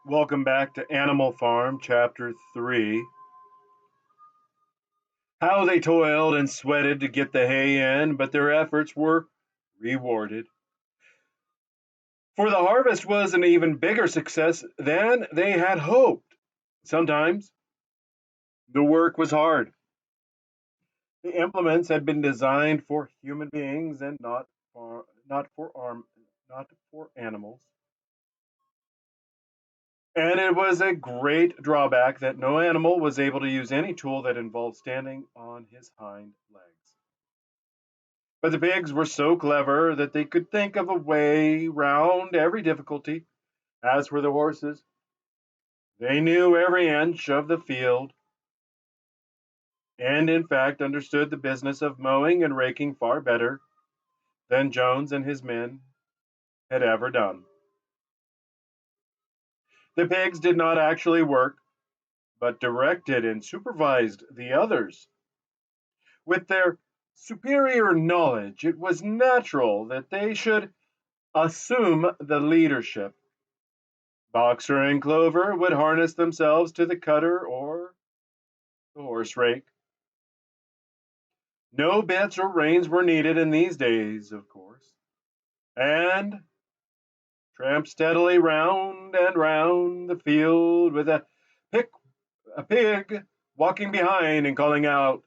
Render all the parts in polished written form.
Welcome back to Animal Farm, Chapter 3. How they toiled and sweated to get the hay in, but their efforts were rewarded. For the harvest was an even bigger success than they had hoped. Sometimes the work was hard. The implements had been designed for human beings and not for animals. And it was a great drawback that no animal was able to use any tool that involved standing on his hind legs. But the pigs were so clever that they could think of a way round every difficulty. As for the horses, they knew every inch of the field and, in fact, understood the business of mowing and raking far better than Jones and his men had ever done. The pigs did not actually work, but directed and supervised the others. With their superior knowledge, it was natural that they should assume the leadership. Boxer and Clover would harness themselves to the cutter or the horse rake. No bits or reins were needed in these days, of course, and tramped steadily round and round the field with a pig walking behind and calling out,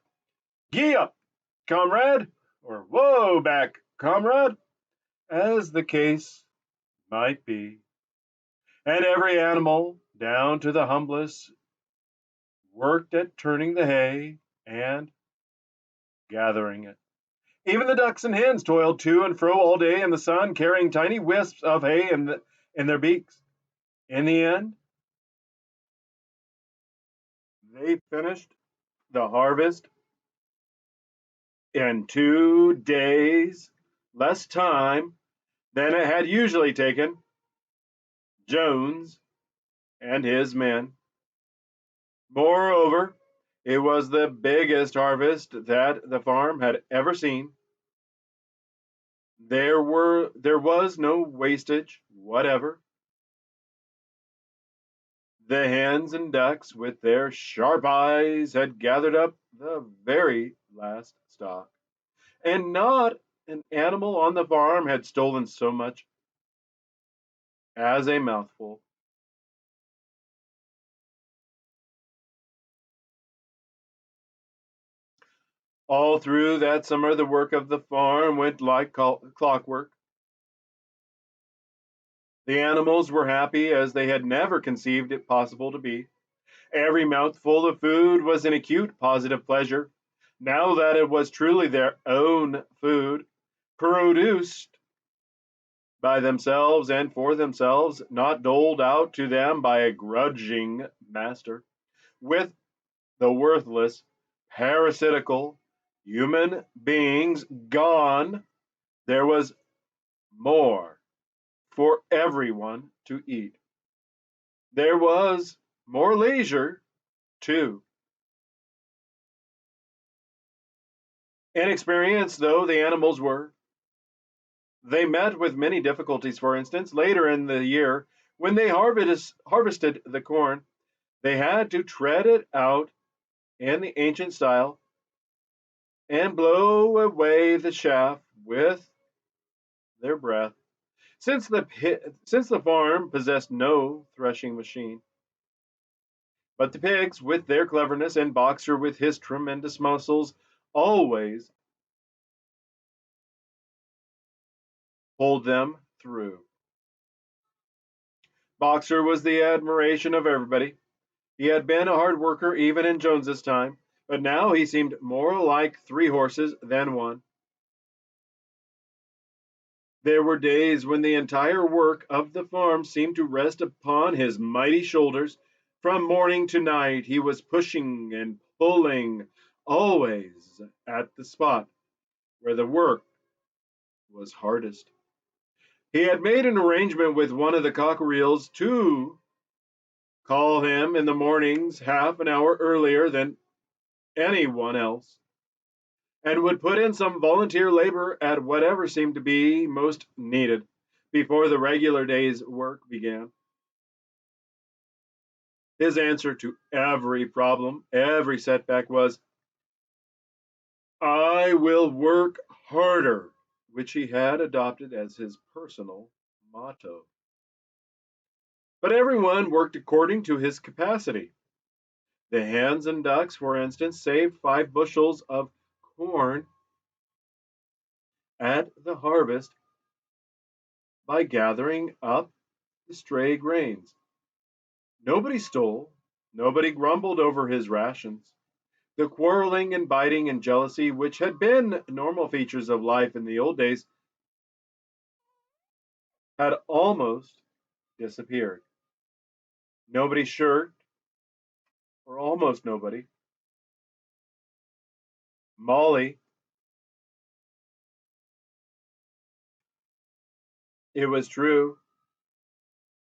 "Gee up, comrade!" or "Whoa back, comrade!" as the case might be. And every animal, down to the humblest, worked at turning the hay and gathering it. Even the ducks and hens toiled to and fro all day in the sun, carrying tiny wisps of hay in their beaks. In the end, they finished the harvest in 2 days, less time than it had usually taken Jones and his men. Moreover, it was the biggest harvest that the farm had ever seen. There was no wastage whatever. The hens and ducks, with their sharp eyes, had gathered up the very last stock, and not an animal on the farm had stolen so much as a mouthful. All through that summer, the work of the farm went like clockwork. The animals were happy as they had never conceived it possible to be. Every mouthful of food was an acute positive pleasure, now that it was truly their own food, produced by themselves and for themselves, not doled out to them by a grudging master. With the worthless, parasitical human beings gone, there was more for everyone to eat. There was more leisure, too. Inexperienced though the animals were, they met with many difficulties. For instance, later in the year, when they harvested the corn, they had to tread it out in the ancient style and blow away the chaff with their breath. Since the farm possessed no threshing machine, but the pigs, with their cleverness, and Boxer, with his tremendous muscles, always pulled them through. Boxer was the admiration of everybody. He had been a hard worker even in Jones's time, but now he seemed more like three horses than one. There were days when the entire work of the farm seemed to rest upon his mighty shoulders. From morning to night, he was pushing and pulling, always at the spot where the work was hardest. He had made an arrangement with one of the cockerels to call him in the mornings half an hour earlier than anyone else, and would put in some volunteer labor at whatever seemed to be most needed before the regular day's work began. His answer to every problem, every setback was, I will work harder, which he had adopted as his personal motto. But everyone worked according to his capacity. The hens and ducks, for instance, saved 5 bushels of corn at the harvest by gathering up the stray grains. Nobody stole, nobody grumbled over his rations. The quarreling and biting and jealousy, which had been normal features of life in the old days, had almost disappeared. Nobody shirked, or almost nobody. Molly, it was true,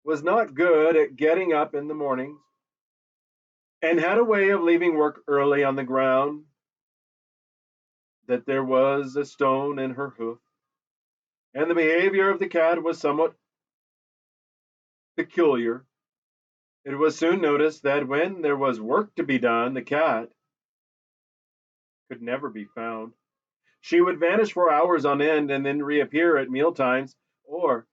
was not good at getting up in the mornings and had a way of leaving work early on the ground that there was a stone in her hoof. And the behavior of the cat was somewhat peculiar. It was soon noticed that when there was work to be done, the cat could never be found. She would vanish for hours on end and then reappear at meal times or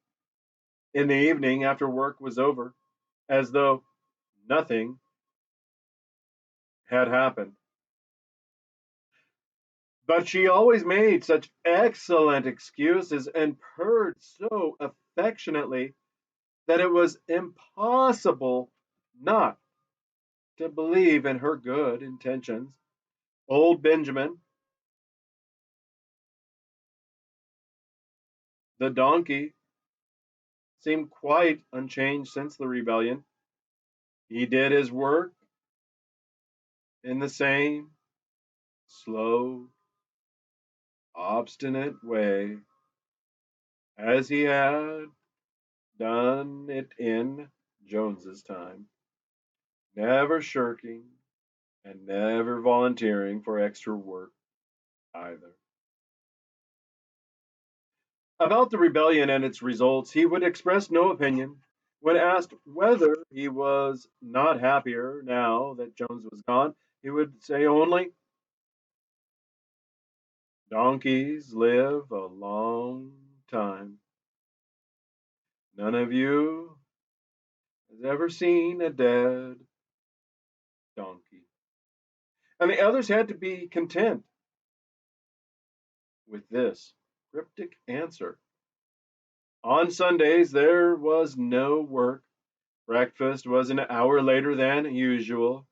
in the evening after work was over, as though nothing had happened. But she always made such excellent excuses and purred so affectionately that it was impossible not to believe in her good intentions. Old Benjamin, the donkey, seemed quite unchanged since the rebellion. He did his work in the same slow, obstinate way as he had done it in Jones's time, never shirking and never volunteering for extra work either. About the rebellion and its results, he would express no opinion. When asked whether he was not happier now that Jones was gone, he would say only, donkeys live a long time. None of you has ever seen a dead donkey. And the others had to be content with this cryptic answer. On Sundays, there was no work. Breakfast was an hour later than usual.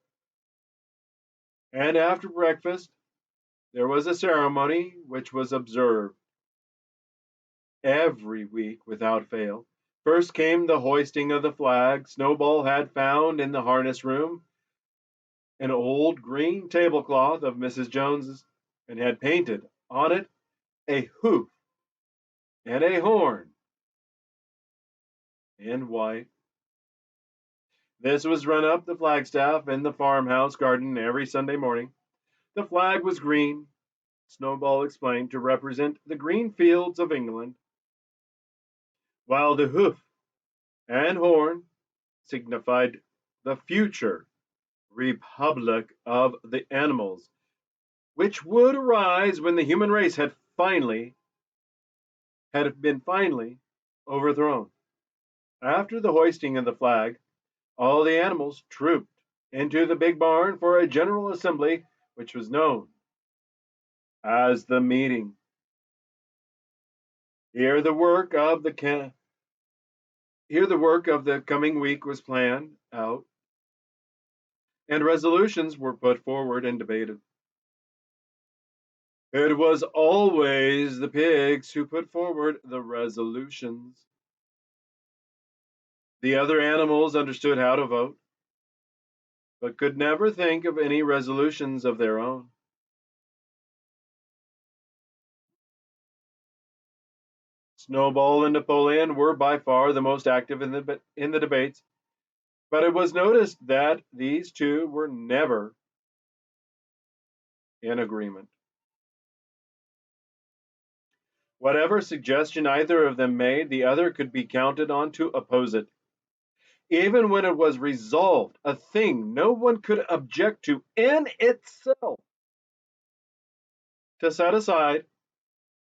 And after breakfast, there was a ceremony which was observed every week without fail. First came the hoisting of the flag. Snowball had found in the harness room an old green tablecloth of Mrs. Jones's and had painted on it a hoof and a horn in white. This was run up the flagstaff in the farmhouse garden every Sunday morning. The flag was green, Snowball explained, to represent the green fields of England, while the hoof and horn signified the future republic of the animals, which would arise when the human race had been finally overthrown. After the hoisting of the flag, all the animals trooped into the big barn for a general assembly, which was known as the meeting. Here the work of the here the work of the coming week was planned out, and resolutions were put forward and debated. It was always the pigs who put forward the resolutions. The other animals understood how to vote, but could never think of any resolutions of their own. Snowball and Napoleon were by far the most active in the debates, but it was noticed that these two were never in agreement. Whatever suggestion either of them made, the other could be counted on to oppose it. even when it was resolved, a thing no one could object to in itself, to set aside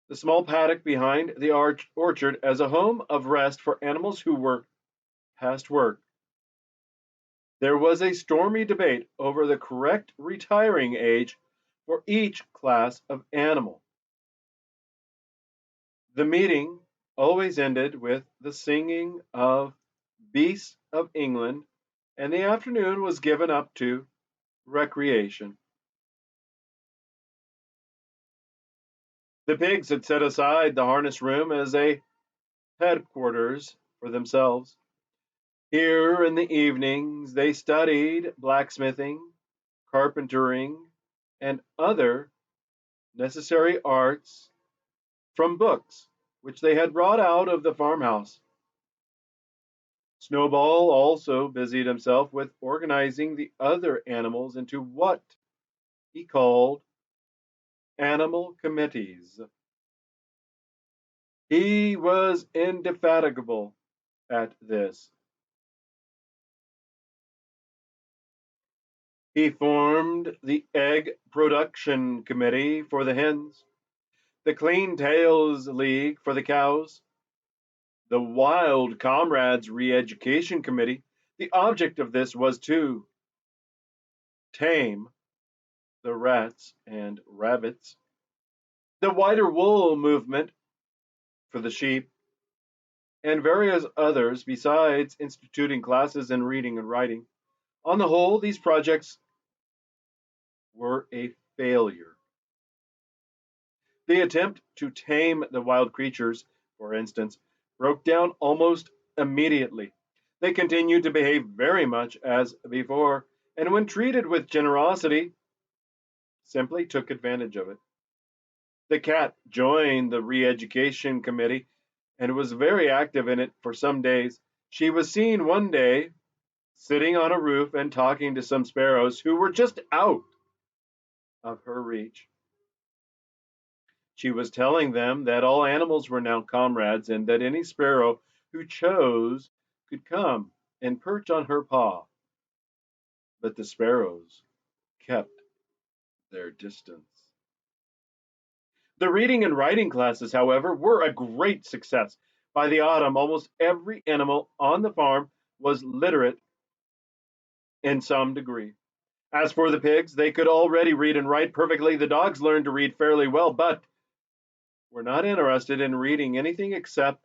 the small paddock behind the orchard as a home of rest for animals who were past work. There was a stormy debate over the correct retiring age for each class of animal. The meeting always ended with the singing of Beasts of England, and the afternoon was given up to recreation. The pigs had set aside the harness room as a headquarters for themselves. Here in the evenings they studied blacksmithing, carpentering, and other necessary arts from books which they had brought out of the farmhouse. Snowball also busied himself with organizing the other animals into what he called animal committees. He was indefatigable at this. He formed the Egg Production Committee for the hens, the Clean Tails League for the cows, the Wild Comrades Re-Education Committee. The object of this was to tame the rats and rabbits, the Whiter Wool movement for the sheep, and various others besides instituting classes in reading and writing. On the whole, these projects were a failure. The attempt to tame the wild creatures, for instance, broke down almost immediately. They continued to behave very much as before, and when treated with generosity, simply took advantage of it. The cat joined the re education committee and was very active in it for some days. She was seen one day sitting on a roof and talking to some sparrows who were just out of her reach. She was telling them that all animals were now comrades and that any sparrow who chose could come and perch on her paw. But the sparrows kept their distance. The reading and writing classes, however, were a great success. By the autumn, almost every animal on the farm was literate in some degree. As for the pigs, they could already read and write perfectly. The dogs learned to read fairly well, but were not interested in reading anything except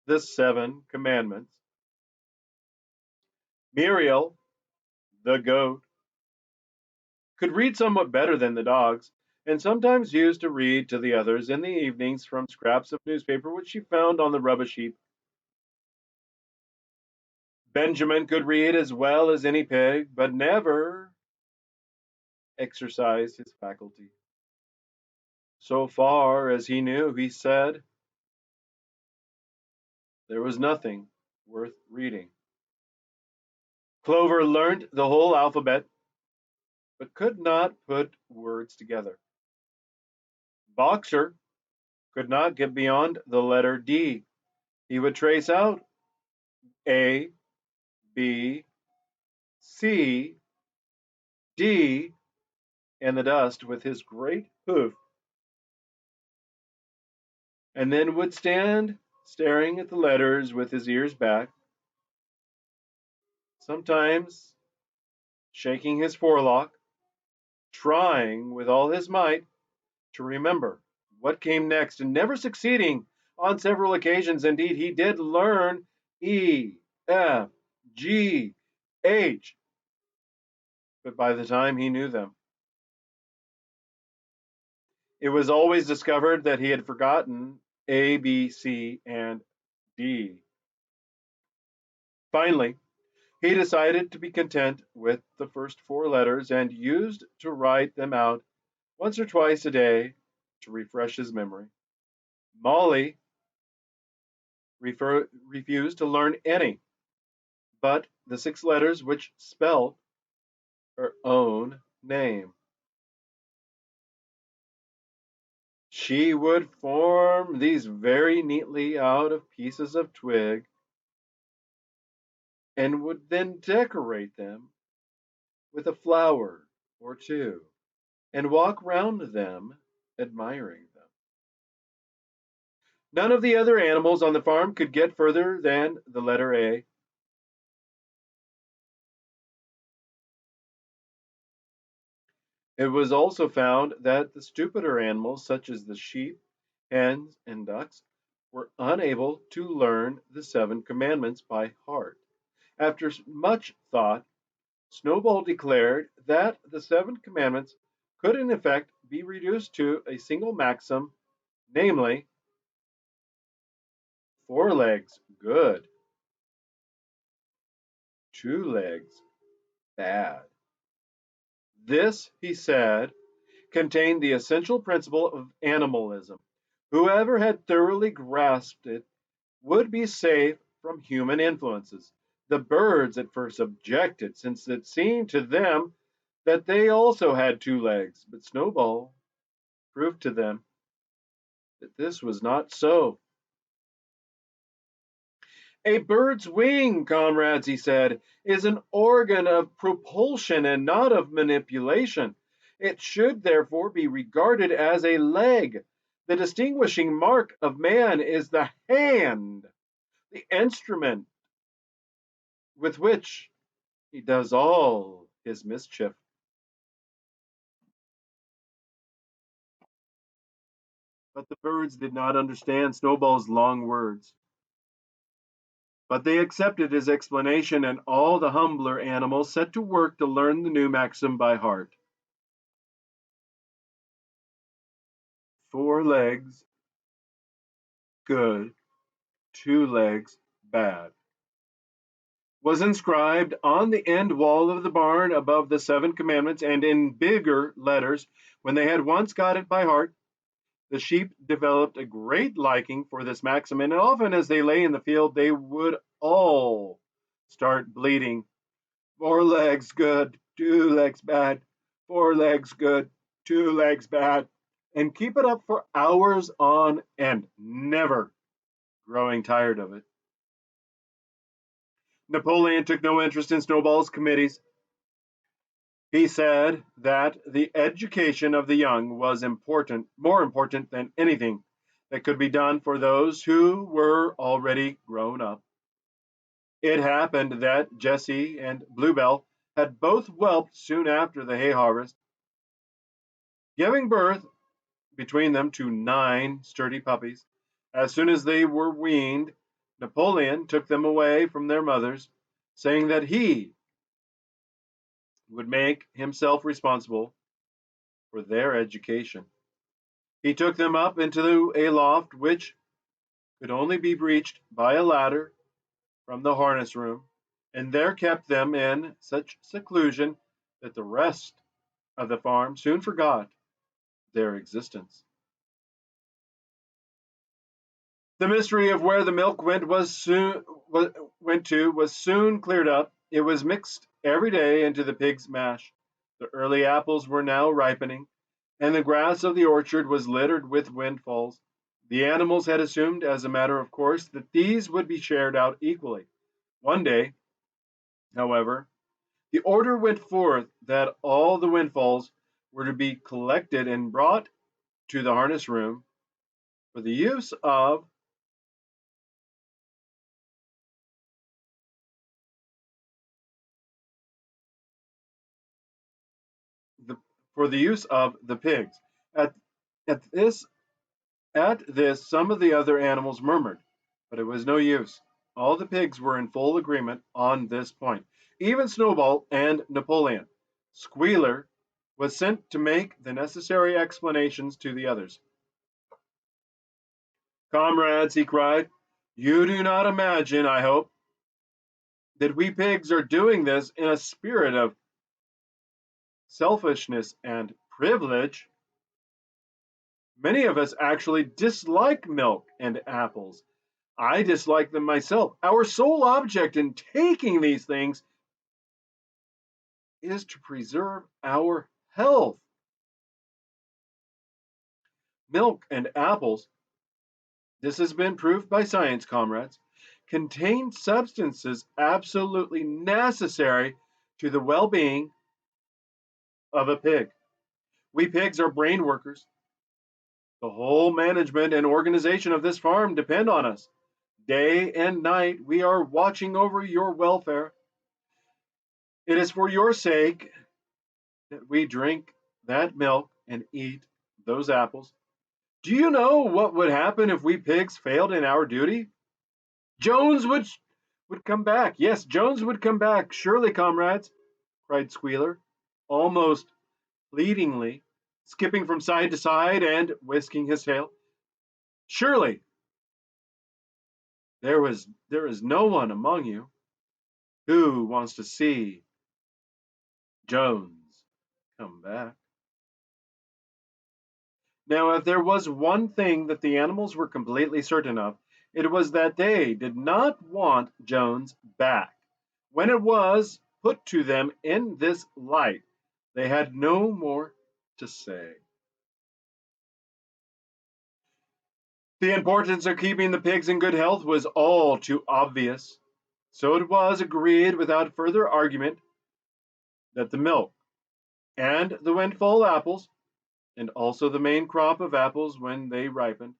the Seven Commandments. Muriel, the goat, could read somewhat better than the dogs, and sometimes used to read to the others in the evenings from scraps of newspaper which she found on the rubbish heap. Benjamin could read as well as any pig, but never exercised his faculty. So far as he knew, he said, there was nothing worth reading. Clover learnt the whole alphabet, but could not put words together. Boxer could not get beyond the letter D. He would trace out A, B, C, D in the dust with his great hoof, and then would stand staring at the letters with his ears back, sometimes shaking his forelock, trying with all his might to remember what came next, and never succeeding on several occasions. Indeed, he did learn E, F, G, H, but by the time he knew them, it was always discovered that he had forgotten A, B, C, and D. Finally, he decided to be content with the first four letters and used to write them out once or twice a day to refresh his memory. Molly refused to learn any but the six letters which spelled her own name. She would form these very neatly out of pieces of twig and would then decorate them with a flower or two and walk round them admiring them. None of the other animals on the farm could get further than the letter A. It was also found that the stupider animals, such as the sheep, hens, and ducks, were unable to learn the seven commandments by heart. After much thought, Snowball declared that the seven commandments could, in effect, be reduced to a single maxim, namely, four legs good, two legs bad. This, he said, contained the essential principle of animalism. Whoever had thoroughly grasped it would be safe from human influences. The birds at first objected, since it seemed to them that they also had two legs, but Snowball proved to them that this was not so. A bird's wing, comrades, he said, is an organ of propulsion and not of manipulation. It should therefore be regarded as a leg. The distinguishing mark of man is the hand, the instrument with which he does all his mischief. But the birds did not understand Snowball's long words. But they accepted his explanation, and all the humbler animals set to work to learn the new maxim by heart. Four legs, good, two legs, bad, was inscribed on the end wall of the barn above the seven commandments, and in bigger letters. When they had once got it by heart, the sheep developed a great liking for this maxim, and often as they lay in the field, they would all start bleating, four legs good, two legs bad, four legs good, two legs bad, and keep it up for hours on end, never growing tired of it. Napoleon took no interest in Snowball's committees. He said that the education of the young was important, more important than anything that could be done for those who were already grown up. It happened that Jessie and Bluebell had both whelped soon after the hay harvest, giving birth between them to 9 sturdy puppies. As soon as they were weaned, Napoleon took them away from their mothers, saying that he would make himself responsible for their education. He took them up into a loft which could only be reached by a ladder from the harness room, and there kept them in such seclusion that the rest of the farm soon forgot their existence. The mystery of where the milk went to was soon cleared up. It was mixed every day into the pig's mash. The early apples were now ripening, and the grass of the orchard was littered with windfalls. The animals had assumed, as a matter of course, that these would be shared out equally. One day, however, the order went forth that all the windfalls were to be collected and brought to the harness room for the use of the the pigs. At, at this At this some of the other animals murmured, but it was no use. All the pigs were in full agreement on this point, even Snowball and Napoleon. Squealer was sent to make the necessary explanations to the others. Comrades, he cried, you do not imagine, I hope, that we pigs are doing this in a spirit of selfishness and privilege. Many of us actually dislike milk and apples. I dislike them myself. Our sole object in taking these things is to preserve our health. Milk and apples, this has been proved by science, comrades, contained substances absolutely necessary to the well being of a pig. We pigs are brain workers. The whole management and organization of this farm depend on us. Day and night, we are watching over your welfare. It is for your sake that we drink that milk and eat those apples. Do you know what would happen if we pigs failed in our duty? Jones would come back. Yes, Jones would come back. Surely, comrades, cried Squealer, almost pleadingly, skipping from side to side and whisking his tail. Surely, there is no one among you who wants to see Jones come back. Now, if there was one thing that the animals were completely certain of, it was that they did not want Jones back. When it was put to them in this light, they had no more to say. The importance of keeping the pigs in good health was all too obvious. So it was agreed without further argument that the milk and the windfall apples, and also the main crop of apples when they ripened,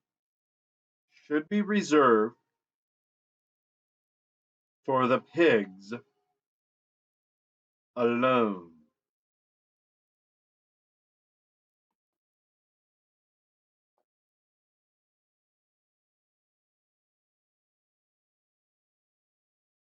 should be reserved for the pigs alone.